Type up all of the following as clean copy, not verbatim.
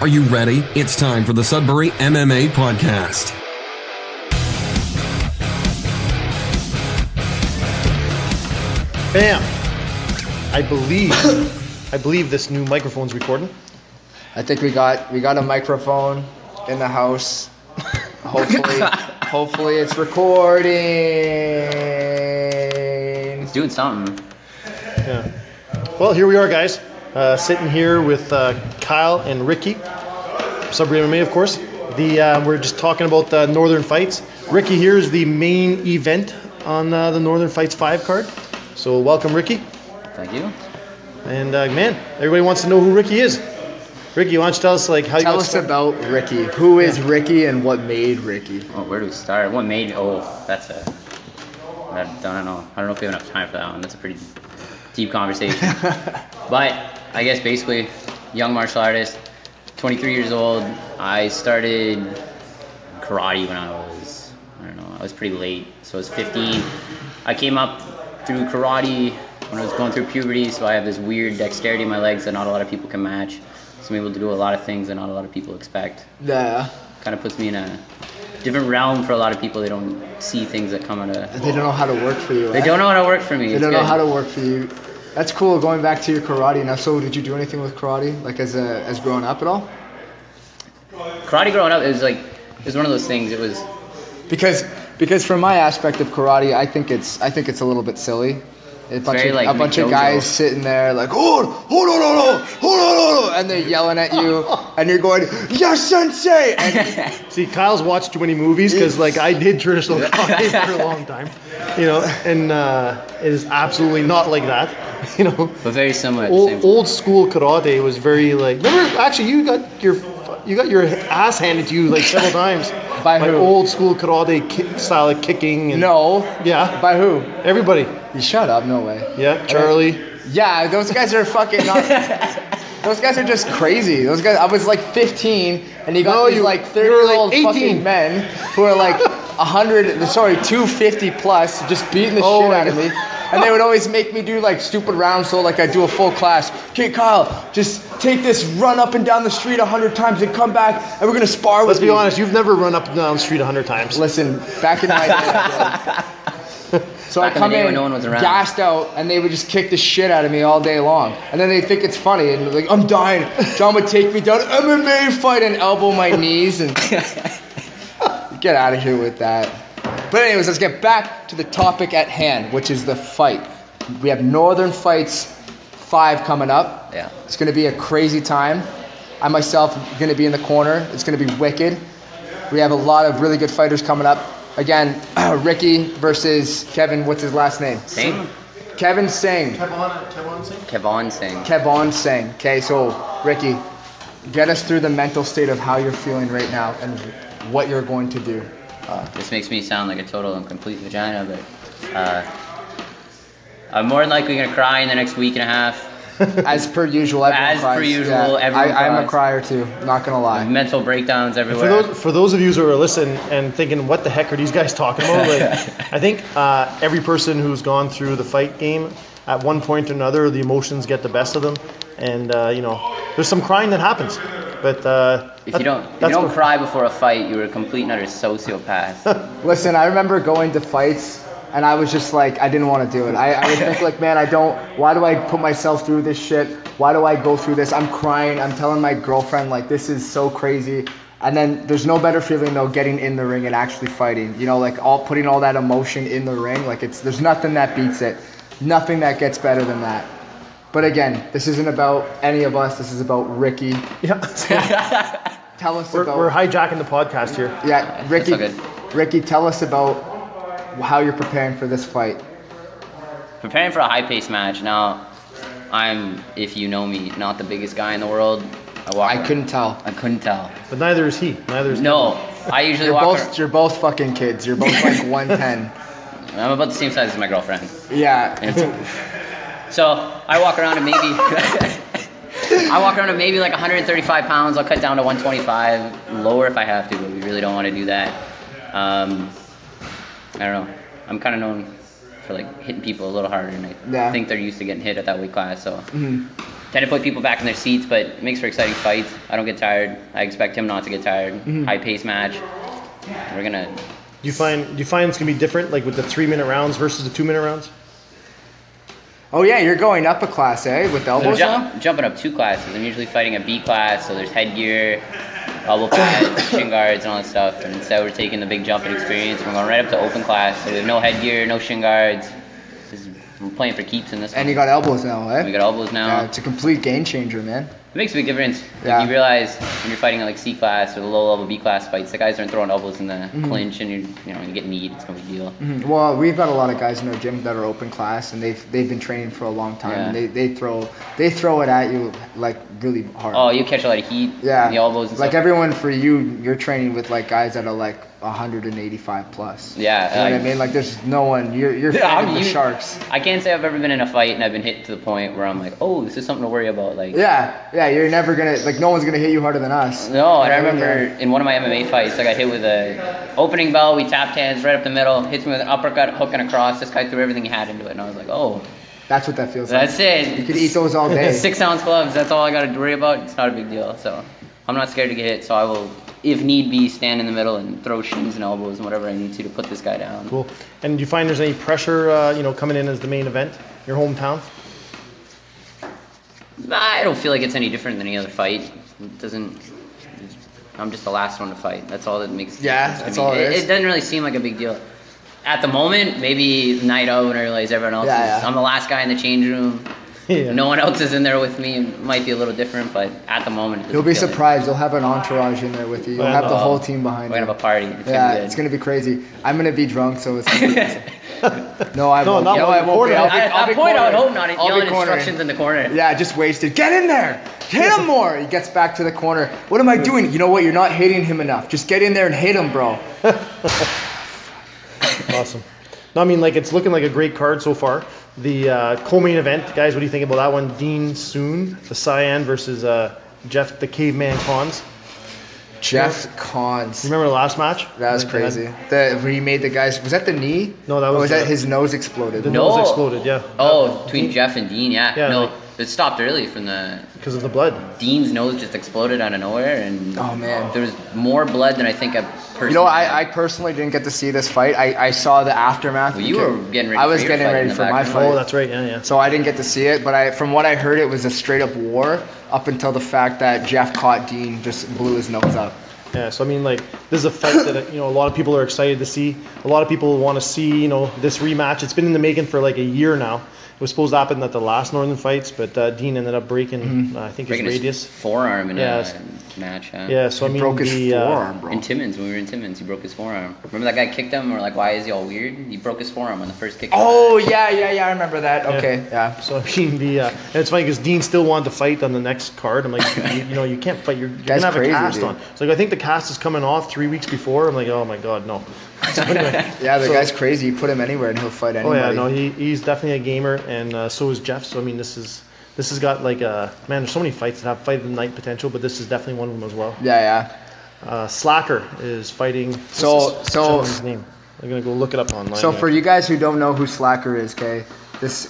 Are you ready? It's time for the Sudbury MMA Podcast. Bam! I believe this new microphone's recording. I think we got a microphone in the house. Hopefully it's recording. It's doing something. Yeah. Well, here we are, guys. Sitting here with Kyle and Ricky, Sudbury MMA, of course. We're just talking about the Northern Fights. Ricky here is the main event on the Northern Fights 5 card. So welcome, Ricky. Thank you. And man, everybody wants to know who Ricky is. Ricky, why don't you tell us how you Tell us about Ricky. Who is Ricky and what made Ricky? Oh, where do we start? What made? That's a. I don't know. I don't know if we have enough time for that one. That's a pretty deep conversation. But I guess basically, young martial artist, 23 years old. I started karate when I was pretty late. So I was 15. I came up through karate when I was going through puberty, so I have this weird dexterity in my legs that not a lot of people can match. So I'm able to do a lot of things that not a lot of people expect. Yeah. Kind of puts me in a different realm for a lot of people. They don't see things that come out of... They don't know how to work for you. They don't know how to work for me. They don't know how to work for you. That's cool. Going back to your karate now. So did you do anything with karate, like as growing up at all? Karate growing up, it was one of those things. It was because from my aspect of karate, I think it's a little bit silly. A bunch of guys sitting there like, hold on, and they're yelling at you, and you're going, yes, sensei. And see, Kyle's watched too many movies because, I did traditional karate for a long time, and it is absolutely not like that, But very similar. Old school karate was very remember, actually, you got your ass handed to you several times. By who? Old school karate style of kicking. No. Yeah. By who? Everybody. You shut up. No way. Yeah. Charlie. Yeah, those guys are fucking not. Those guys are just crazy. Those guys. I was 15, and you got these 30-year-old fucking men who are 250 plus, just beating the shit out of me. And they would always make me do stupid rounds, so I do a full class. Okay, Kyle, just take this run up and down the street 100 times and come back, and we're gonna spar with you. Let's be honest, you've never run up and down the street 100 times. Listen, back in my day, I did. So back I come in, no one was around. gassed out, and they would just kick the shit out of me all day long. And then they think it's funny, and I'm dying. John would take me down, MMA fight, and elbow my knees, and get out of here with that. But anyways, let's get back to the topic at hand, which is the fight. We have Northern Fights 5 coming up. Yeah. It's going to be a crazy time. I myself am going to be in the corner. It's going to be wicked. We have a lot of really good fighters coming up. Again, Ricky versus Kevin. What's his last name? Singh? Kevin Singh. Kevon Singh. Kevon Singh. Okay, so Ricky, get us through the mental state of how you're feeling right now and what you're going to do. This makes me sound like a total and complete vagina, but I'm more than likely going to cry in the next week and a half. As per usual, everyone cries. Everyone I'm a crier too, not going to lie. Mental breakdowns everywhere. For those of you who are listening and thinking, what the heck are these guys talking about? I think every person who's gone through the fight game, at one point or another, the emotions get the best of them. And, there's some crying that happens. But if you don't cry before a fight, you're a complete and utter sociopath. Listen, I remember going to fights, and I was just I didn't want to do it. I would think man, why do I put myself through this shit? Why do I go through this? I'm crying. I'm telling my girlfriend, this is so crazy. And then there's no better feeling, though, getting in the ring and actually fighting. Putting all that emotion in the ring. There's nothing that beats it. Nothing that gets better than that. But again, this isn't about any of us. This is about Ricky. Yeah. Tell us We're hijacking the podcast here. Yeah, Ricky. That's so good. Ricky, tell us about how you're preparing for this fight. Preparing for a high-paced match. Now, I'm, if you know me, not the biggest guy in the world. I couldn't tell. But neither is he. No, I usually You're both fucking kids. You're both 110. I'm about the same size as my girlfriend. Yeah. So I walk around and maybe 135 pounds. I'll cut down to 125, lower if I have to, but we really don't want to do that. I don't know. I'm kind of known for for like hitting people a little harder, and I Yeah. think they're used to getting hit at that weight class. So Mhm. tend to put people back in their seats, but it makes for exciting fights. I don't get tired. I expect him not to get tired. High pace match. We're gonna. Do you find it's gonna be different, like with the 3-minute rounds versus the 2-minute rounds? Oh yeah, you're going up a class, eh? With elbows now? Jumping up 2 classes. I'm usually fighting a B class, so there's headgear, elbow pads, shin guards, and all that stuff. And instead, we're taking the big jump in experience. We're going right up to open class. So we have no headgear, no shin guards. We're playing for keeps in this And one. you got elbows now, eh? We got elbows now. Yeah, it's a complete game changer, man. It makes a big difference. Yeah. Like you realize when you're fighting like C class or the low level B class fights, the guys aren't throwing elbows in the clinch, and you get kneed. It's no big deal. Well, we've got a lot of guys in our gym that are open class, and they've been training for a long time. Yeah. And they throw it at you like really hard. Oh, you catch a lot of heat. Yeah. The elbows. And like stuff. everyone for you, you're training with like guys that are like 185 plus. Yeah. You know what I mean? Like there's no one. You're fighting the sharks. I can't say I've ever been in a fight and I've been hit to the point where I'm like, oh, this is something to worry about. Like. Yeah. You're never gonna no one's gonna hit you harder than us. No, and I You know what remember mean? in one of my MMA fights, I got hit with a opening bell. We tapped hands right up the middle, hits me with an uppercut, hook and a cross. This guy threw everything he had into it, and I was like, oh, That's what that feels that's like. it. You could eat those all day. 6-ounce gloves. That's all I got to worry about. It's not a big deal. So I'm not scared to get hit. So I will, if need be, stand in the middle and throw shins and elbows and whatever I need to put this guy down. Cool. And do you find there's any pressure, coming in as the main event, your hometown? I don't feel like it's any different than any other fight. It doesn't. I'm just the last one to fight. That's all that makes. a Yeah, difference to that's me. all it is. It doesn't really seem like a big deal. At the moment, maybe night out when I realize everyone else is. I'm the last guy in the change room. Yeah. No one else is in there with me. It might be a little different, but at the moment, it doesn't You'll be feel surprised. You'll have an entourage in there with you. You'll have the whole team behind We're you. gonna have a party. It's Yeah, gonna be good. it's gonna be crazy. I'm gonna be drunk, so it's gonna be crazy. No, I No, won't. not No, while I you're won't be. recording. I'll be, At I'll be that point, I would cornering. hope not. I'll be Yelling cornering. instructions in the corner. Yeah, just wasted. Get in there. Hit him more. He gets back to the corner. What am I doing? You know what? You're not hitting him enough. Just get in there and hit him, bro. Awesome. No, I mean, like, it's looking like a great card so far. The co-main event, guys, what do you think about that one? Dean Soon, the Cyan versus Jeff the Caveman Cons. Jeff Cons. Remember the last match? That was crazy. Where he made the guys. Was that the knee? No, that Or was was that the- his nose exploded? The No. nose exploded, yeah. Oh, between Jeff and Dean, yeah. Yeah, No, like- it stopped early from the. Because of the blood. Dean's nose just exploded out of nowhere, and Oh, man. there was more blood than I think a person. You know, I personally didn't get to see this fight. I saw the aftermath. Well, you because were getting ready I for was your getting fight ready in the for my background. fight. Oh, that's right, yeah. So I didn't get to see it, but from what I heard, it was a straight up war up until the fact that Jeff caught Dean, just blew his nose up. Yeah, so I mean, like, this is a fight that, a lot of people are excited to see. A lot of people want to see, this rematch. It's been in the making for like a year now. It was supposed to happen at the last Northern Fights, but Dean ended up breaking, I think, his breaking radius. his forearm in Yeah, a match. Yeah, so I He mean, broke his forearm, bro. In Timmins, when we were in Timmins, he broke his forearm. Remember that guy kicked him? We're like, why is he all weird? He broke his forearm on the first kick. Oh yeah, I remember that. Okay, yeah. So I mean, and it's funny because Dean still wanted to fight on the next card. I'm like, you can't fight. You're gonna have crazy, a cast dude. on. So like, I think the cast is coming off 3 weeks before. I'm like, oh my god, no. So anyway, Yeah, the so- guy's crazy. You put him anywhere and he'll fight Oh anybody. yeah, no, he's definitely a gamer, and so is Jeff. So I mean, this has got like man, there's so many fights that have fight of the night potential, but this is definitely one of them as well. Yeah. Slacker is fighting. So- what's this so- gentleman's name? I'm gonna go look it up online. So for you guys who don't know who Slacker is, okay,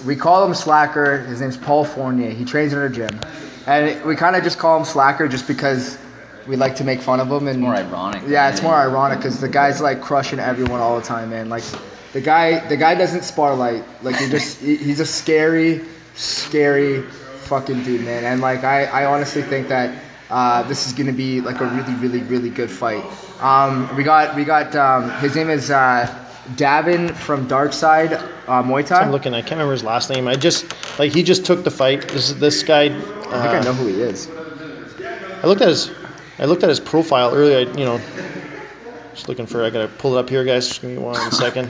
we call him Slacker. His name's Paul Fournier. He trains in our gym, and we kind of just call him Slacker just because we like to make fun of him. And More ironic. Yeah, it's more ironic because the guy's like crushing everyone all the time, man. Like the guy doesn't spar light. Like he's a scary fucking dude, man. And like I honestly think that this is gonna be like a really good fight. We got his name is Davin from Darkside Muay Thai. I'm looking. I can't remember his last name. He just took the fight. This guy. I think I know who he is. I looked at his profile earlier. Just looking for. I gotta pull it up here, guys. Just give me 1 second.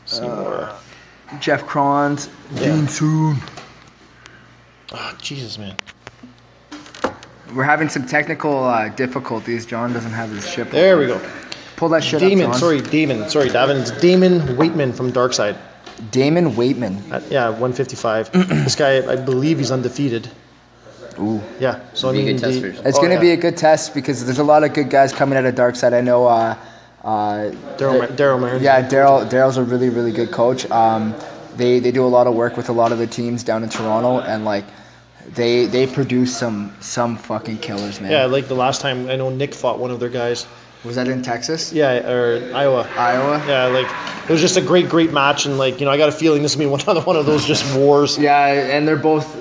See more. Jeff Crons, Dean Soon. Oh, Jesus, man. We're having some technical difficulties. John doesn't have his ship. There we go. Pull that shit Damon. up, John. Davin. It's Damon Waitman from Darkside. Damon Waitman. 155. This guy, I believe he's undefeated. Ooh. Yeah. So I Be a mean, good test for yourself. It's going to be a good test because there's a lot of good guys coming out of Darkside. I know Daryl Marin. Yeah, Daryl's a really, really good coach. They do a lot of work with a lot of the teams down in Toronto, and like they produce some fucking killers, man. Yeah, like the last time I know Nick fought one of their guys. Was that in Texas? Yeah, or Iowa. Yeah, like it was just a great match, and like I got a feeling this will be one of those just wars. Yeah, and they're both.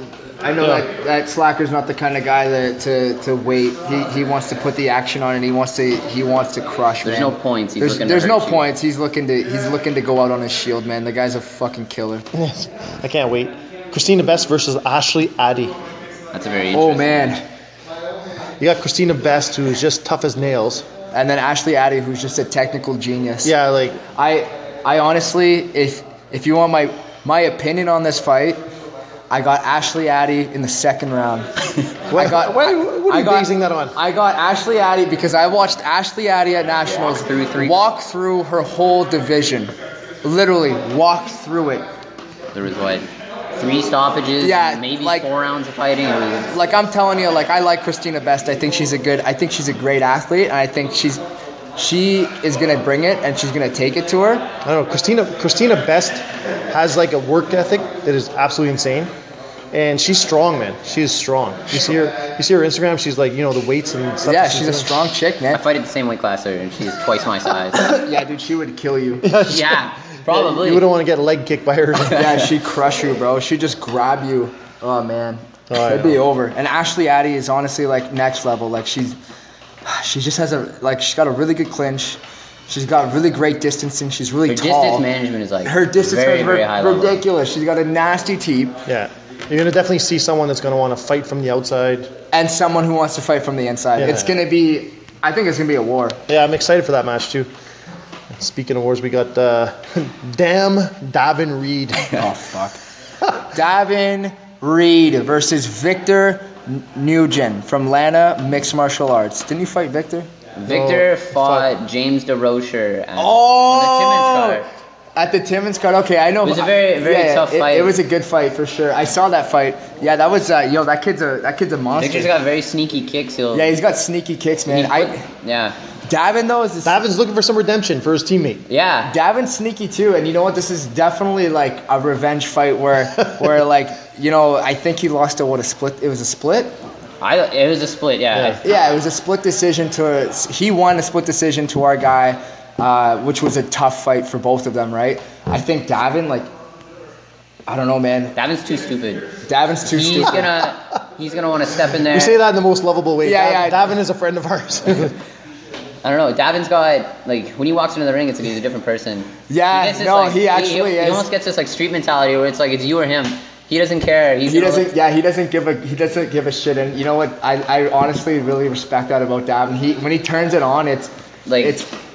I know that Slacker's not the kind of guy to wait. He wants to put the action on, and he wants to crush. There's no points. There's no points. He's looking to go out on his shield, man. The guy's a fucking killer. I can't wait. Christina Best versus Ashley Addy. That's a very interesting. Oh man. You got Christina Best, who is just tough as nails. And then Ashley Addy, who's just a technical genius. Yeah, like I honestly, if you want my opinion on this fight, I got Ashley Addy in the second round. what are you basing that on? I got Ashley Addy because I watched Ashley Addy at Nationals walk through her whole division. Literally walked through it. There was 3 stoppages, maybe 4 rounds of fighting. Like I'm telling you, like I like Christina Best. I think she's a great athlete, and I think she is gonna bring it, and she's gonna take it to her. I don't know. Christina Best has like a work ethic that is absolutely insane, and she's strong, man. She is strong. You see her Instagram. She's like the weights and stuff. Yeah, she's a strong chick, man. I fight at the same weight class as her, and she's twice my size. Yeah, dude, she would kill you. Yeah. Probably. You wouldn't want to get a leg kicked by her. Yeah, she'd crush you, bro. She'd just grab you. Oh, man. It'd be over. And Ashley Addy is honestly, like, next level. Like, she just has she's got a really good clinch. She's got really great distancing. She's really tall. Her distance management is, like, her distance very, very high level. Ridiculous. She's got a nasty teep. Yeah. You're going to definitely see someone that's going to want to fight from the outside. And someone who wants to fight from the inside. Yeah. I think it's going to be a war. Yeah, I'm excited for that match, too. Speaking of wars, we got Davin Reed. Oh, fuck. Davin Reed versus Victor Nugent from Lana Mixed Martial Arts. Didn't you fight Victor? Victor fought James Desrochers on the Timmins card. At the Timmins card, okay, I know. It was a very, very tough fight. It was a good fight for sure. I saw that fight. Yeah, that was that kid's a monster. Victor's got very sneaky kicks. Yeah, he's got sneaky kicks, man. Davin though Davin's looking for some redemption for his teammate. Yeah. Davin's sneaky too, and you know what? This is definitely like a revenge fight where like I think he lost a split. It was a split. It was a split, yeah. Yeah, it was a split decision he won a split decision to our guy, which was a tough fight for both of them, right? I think Davin, I don't know, man. Davin's too stupid. He's gonna want to step in there. We say that in the most lovable way. Yeah. Davin is a friend of ours. I don't know. Davin's got when he walks into the ring, he's a different person. Yeah, he actually is. He almost gets this street mentality where it's it's you or him. He doesn't care. He doesn't give a shit. And you know what? I honestly really respect that about Davin. When he turns it on, it's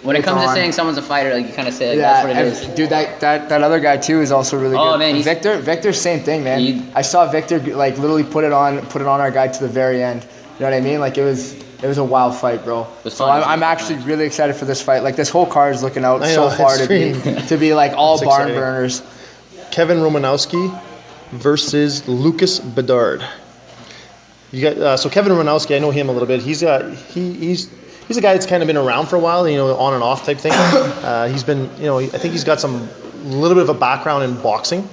when it comes to saying someone's a fighter, you kind of say that's what it is. Dude, that other guy too is also really good. Oh man, Victor, same thing, man. I saw Victor literally put it on our guy to the very end. You know what I mean? It was a wild fight, bro. So I'm actually really excited for this fight. This whole card is looking out so far to be all barn burners. Kevin Romanowski versus Lucas Bedard. You got so Kevin Romanowski. I know him a little bit. He's a guy that's kind of been around for a while. On and off type thing. He's been I think he's got some little bit of a background in boxing.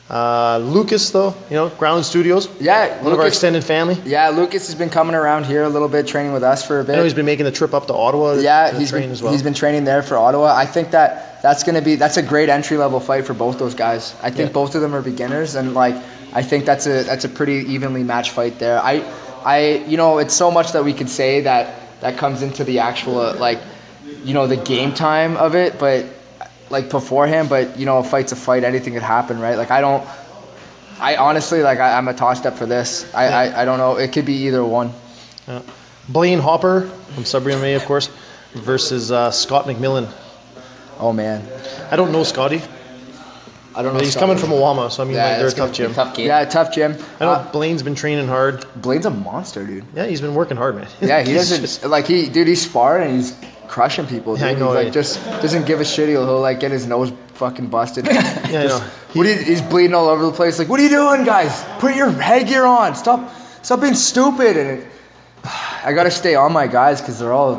Lucas though, Ground Studios. Yeah, one of our extended family. Yeah, Lucas has been coming around here a little bit, training with us for a bit. I know he's been making the trip up to Ottawa. Yeah, he's been training there for Ottawa. I think that's a great entry level fight for both those guys. I think both of them are beginners, and I think that's a pretty evenly matched fight there. It's so much that we could say that comes into the actual the game time of it, but. Beforehand, but a fight's a fight. Anything could happen, right? I honestly I'm a tossed up for this. I don't know. It could be either one. Blaine Hopper from SMMA, of course, versus Scot McMillan. Oh man, I don't know Scotty. I don't know. He's coming from Awama, so they're a tough gym. Tough kid. Yeah, tough gym. I know Blaine's been training hard. Blaine's a monster, dude. Yeah, he's been working hard, man. Yeah, he doesn't he's sparring and he's crushing people. Dude. Yeah, I know. He's just doesn't give a shit. He'll get his nose fucking busted. Yeah, I know. He's bleeding all over the place. What are you doing, guys? Put your headgear on. Stop being stupid. And I gotta stay on my guys because they're all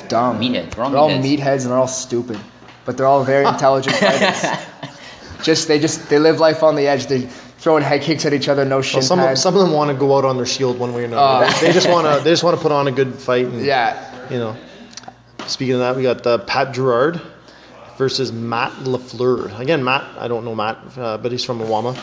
dumb. Meatheads. They're all meatheads and they're all stupid, but they're all very intelligent fighters. They live life on the edge. They throwing head kicks at each other, no shin pads. Some of them want to go out on their shield one way or another. They just want to put on a good fight. And, you know. Speaking of that, we got Pat Gerard versus Matt LaFleur. Again, Matt, I don't know Matt, but he's from Awama.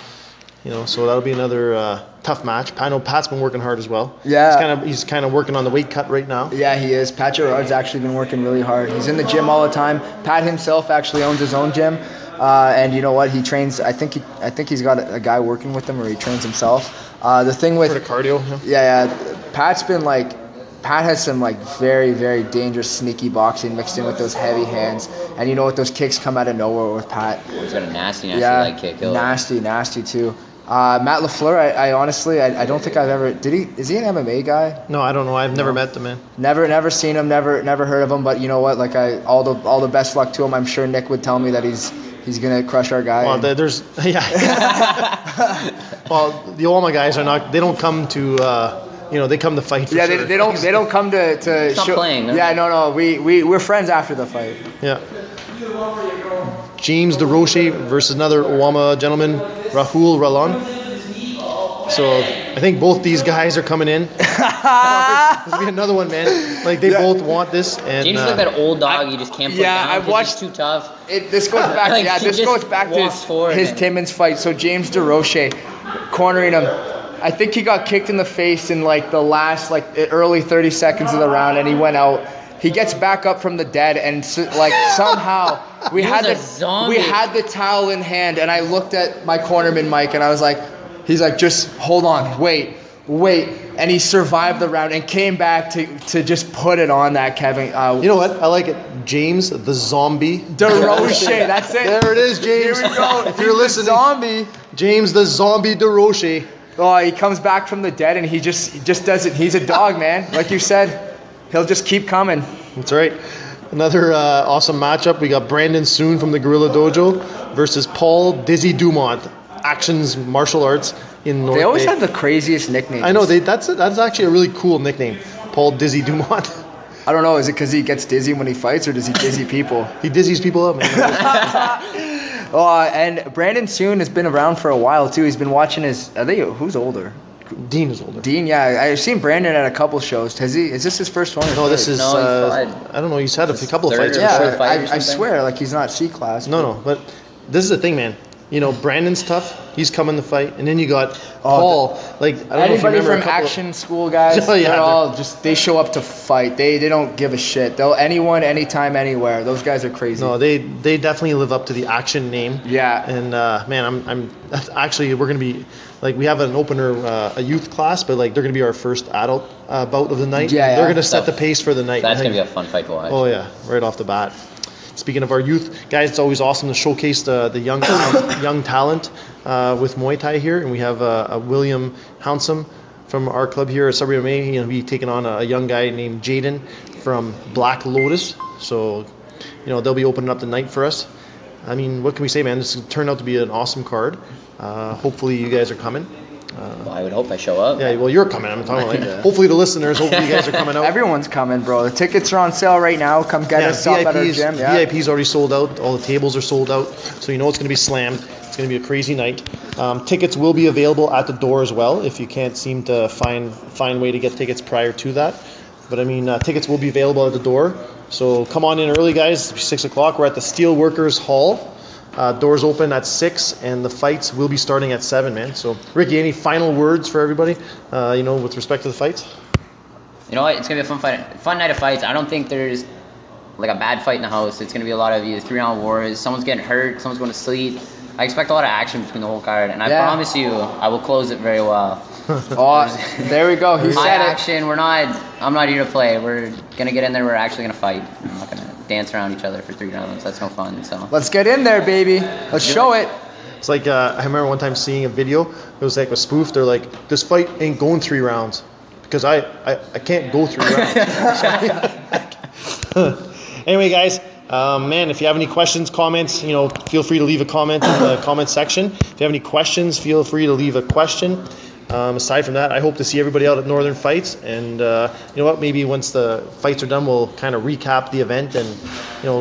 You know, so that'll be another tough match. I know Pat's been working hard as well. Yeah. He's kind of working on the weight cut right now. Yeah, he is. Pat Gerard's actually been working really hard. He's in the gym all the time. Pat himself actually owns his own gym. And you know what? He trains. I think he's got a guy working with him, or he trains himself. The thing with for the cardio. Yeah. Pat has some like very, very dangerous sneaky boxing mixed in with those heavy hands, and you know what? Those kicks come out of nowhere with Pat. He's got a nasty leg kick. Nasty too. Matt LaFleur, I honestly don't think I've ever. Is he an MMA guy? No, I don't know. I've never met the man. Never seen him. Never heard of him. But you know what? Like all the best luck to him. I'm sure Nick would tell me that he's gonna crush our guy. Well, there's Well, the Olma guys are not. They don't come to. They come to fight. For sure. They don't come to Stop playing. No? Yeah, no. We're friends after the fight. Yeah. James Desrochers versus another Owama gentleman, Rahul Ralan. So I think both these guys are coming in. This will be another one, man. Like they both want this. And James is like that old dog you just can't put down. I've watched. He's too tough. This goes back. This goes back to his Timmons fight. So James Desrochers cornering him. I think he got kicked in the face in like the last early 30 seconds of the round, and he went out. He gets back up from the dead, and somehow we had the towel in hand, and I looked at my cornerman Mike, and I was like, he's like, just hold on, wait, and he survived the round and came back to just put it on that Kevin. You know what? I like it. James the Zombie Desrochers. That's it. There it is, James. Here we go. If you're listening, Zombie. James the Zombie Desrochers. Oh, he comes back from the dead, and he just does it. He's a dog, man. Like you said, he'll just keep coming. That's right. Another awesome matchup. We got Brandon Soon from the Guerrilla Dojo versus Paul Dizzy Dumont, Actions Martial Arts in North. They always have the craziest nicknames. I know. That's actually a really cool nickname, Paul Dizzy Dumont. I don't know. Is it because he gets dizzy when he fights, or does he dizzy people? He dizzies people up, man. And Brandon Soon has been around for a while too. He's been watching who's older? Dean is older. Dean, yeah. I've seen Brandon at a couple shows. Is this his first one? No, this is. I don't know. He's had a couple of fights. Yeah, I swear, like he's not C class. No, but this is the thing, man. You know, Brandon's tough. He's coming to fight, and then you got Paul. I don't know if you remember from action school guys. They're all they show up to fight. They don't give a shit. They'll anyone, anytime, anywhere. Those guys are crazy. No, they definitely live up to the action name. Yeah. And man, actually we're gonna be we have an opener, a youth class, but they're gonna be our first adult bout of the night. Yeah. They're gonna set the pace for the night. That's gonna be a fun fight to watch. Oh yeah, right off the bat. Speaking of our youth, guys, it's always awesome to showcase the young talent with Muay Thai here. And we have William Hounsome from our club here at SMMA. He'll be taking on a young guy named Jayden from Black Lotus. So, they'll be opening up the night for us. I mean, what can we say, man? This turned out to be an awesome card. Hopefully you guys are coming. Well, I would hope I show up. Yeah, well, you're coming. I'm talking hopefully the listeners, hopefully you guys are coming out. Everyone's coming, bro. The tickets are on sale right now. Come get us up at our gym. Yeah. VIP's already sold out. All the tables are sold out. So it's going to be slammed. It's going to be a crazy night. Tickets will be available at the door as well if you can't seem to find a way to get tickets prior to that. But, I mean, tickets will be available at the door. So come on in early, guys. 6 o'clock. We're at the Steelworkers Hall. Doors open at 6, and the fights will be starting at 7, man. So, Ricky, any final words for everybody, with respect to the fights? You know what? It's going to be a fun night of fights. I don't think there's, a bad fight in the house. It's going to be a lot of either 3-round wars. Someone's getting hurt. Someone's going to sleep. I expect a lot of action between the whole card, and I promise you, I will close it very well. There we go. He said action. I'm not here to play. We're going to get in there. We're actually going to fight. I'm not going to dance around each other for 3 rounds. That's no fun. So let's get in there, baby. Let's show it. It's I remember one time seeing a video. It was a spoof. They're like, this fight ain't going 3 rounds because I can't go 3 rounds. Anyway, guys, man, if you have any questions, comments, feel free to leave a comment in the comment section. If you have any questions, feel free to leave a question. Aside from that, I hope to see everybody out at Northern Fights, and you know what? Maybe once the fights are done, we'll kind of recap the event and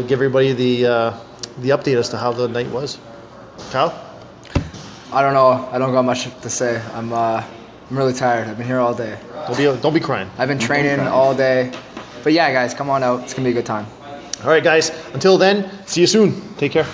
give everybody the update as to how the night was. Kyle? I don't know. I don't got much to say. I'm really tired. I've been here all day. Don't be crying. I've been training all day. But yeah, guys, come on out. It's gonna be a good time. All right, guys. Until then, see you soon. Take care.